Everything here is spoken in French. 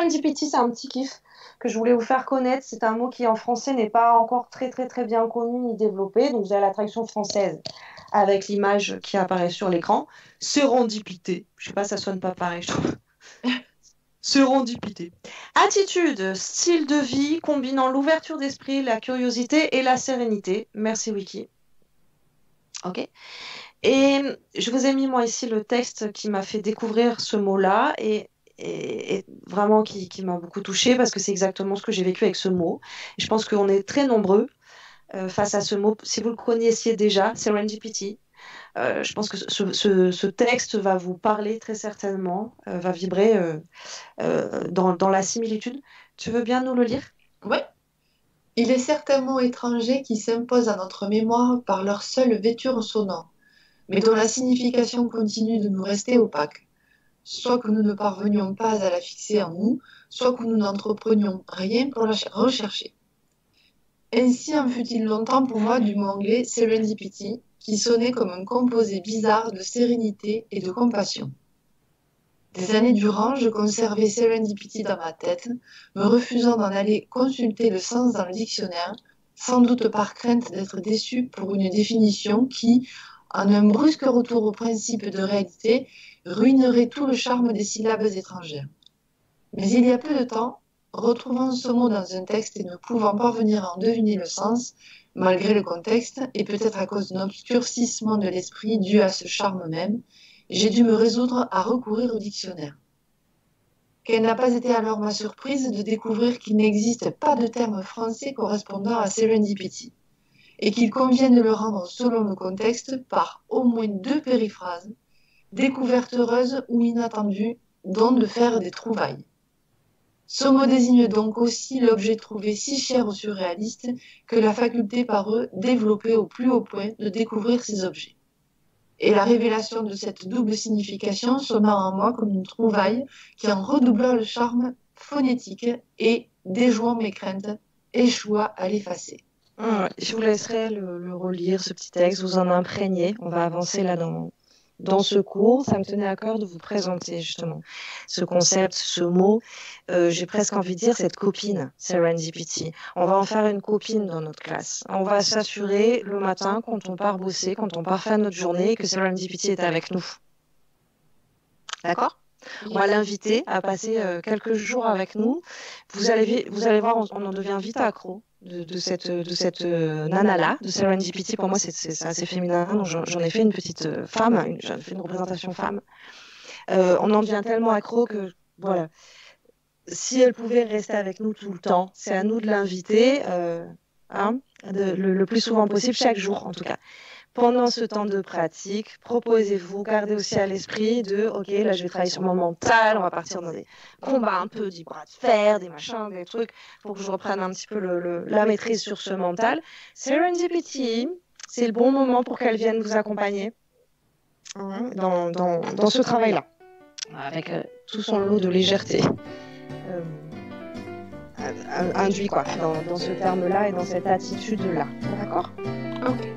Serendipity, c'est un petit kiff que je voulais vous faire connaître. C'est un mot qui en français n'est pas encore très très très bien connu ni développé. Donc vous avez la traduction française avec l'image qui apparaît sur l'écran. Serendipité. Je sais pas, ça sonne pas pareil, je trouve. Serendipité. Attitude, style de vie combinant l'ouverture d'esprit, la curiosité et la sérénité. Merci Wiki. Ok. Et je vous ai mis moi ici le texte qui m'a fait découvrir ce mot-là et vraiment qui m'a beaucoup touchée parce que c'est exactement ce que j'ai vécu avec ce mot. Et je pense qu'on est très nombreux face à ce mot. Si vous le connaissiez déjà, Serendipity, je pense que ce texte va vous parler très certainement, va vibrer dans la similitude. Tu veux bien nous le lire? Ouais. Il est certains mots étrangers qui s'imposent à notre mémoire par leur seule vêture sonore, mais dont la signification continue de nous rester opaque, soit que nous ne parvenions pas à la fixer en nous, soit que nous n'entreprenions rien pour la rechercher. Ainsi en fut-il longtemps pour moi du mot anglais serendipity, qui sonnait comme un composé bizarre de sérénité et de compassion. Des années durant, je conservais serendipity dans ma tête, me refusant d'en aller consulter le sens dans le dictionnaire, sans doute par crainte d'être déçu pour une définition qui, en un brusque retour au principe de réalité, ruinerait tout le charme des syllabes étrangères. Mais il y a peu de temps, retrouvant ce mot dans un texte et ne pouvant parvenir à en deviner le sens, malgré le contexte, et peut-être à cause d'un obscurcissement de l'esprit dû à ce charme même, j'ai dû me résoudre à recourir au dictionnaire. Quelle n'a pas été alors ma surprise de découvrir qu'il n'existe pas de terme français correspondant à serendipity, et qu'il convient de le rendre selon le contexte par au moins 2 périphrases, découverte heureuse ou inattendue, dont de faire des trouvailles. Ce mot désigne donc aussi l'objet trouvé si cher aux surréalistes que la faculté par eux développée au plus haut point de découvrir ces objets. Et la révélation de cette double signification sonna en moi comme une trouvaille qui, en redoublant le charme phonétique et déjouant mes craintes, échoua à l'effacer. Ouais, je vous laisserai le relire, ce petit texte, vous en imprégner. On va avancer là dans ce cours. Ça me tenait à cœur de vous présenter justement ce concept, ce mot. J'ai presque envie de dire cette copine, Serendipity. On va en faire une copine dans notre classe. On va s'assurer le matin, quand on part bosser, quand on part faire notre journée, que Serendipity est avec nous. D'accord? On va l'inviter à passer quelques jours avec nous. Vous allez voir, on en devient vite accro de cette nana-là, de Serendipity. Pour moi, c'est assez féminin. Donc j'en ai fait une petite femme, j'en ai fait une représentation femme. On en devient tellement accro que, voilà, si elle pouvait rester avec nous tout le temps, c'est à nous de l'inviter, le plus souvent possible, chaque jour en tout cas. Pendant ce temps de pratique, proposez-vous, gardez aussi à l'esprit de, ok, là je vais travailler sur mon mental, on va partir dans des combats un peu, des bras de fer, des machins, des trucs, pour que je reprenne un petit peu la maîtrise sur ce mental. Serendipity, c'est le bon moment pour qu'elle vienne vous accompagner dans ce travail-là, avec tout son lot de légèreté induit quoi, dans ce terme-là et dans cette attitude-là. D'accord ? Ok.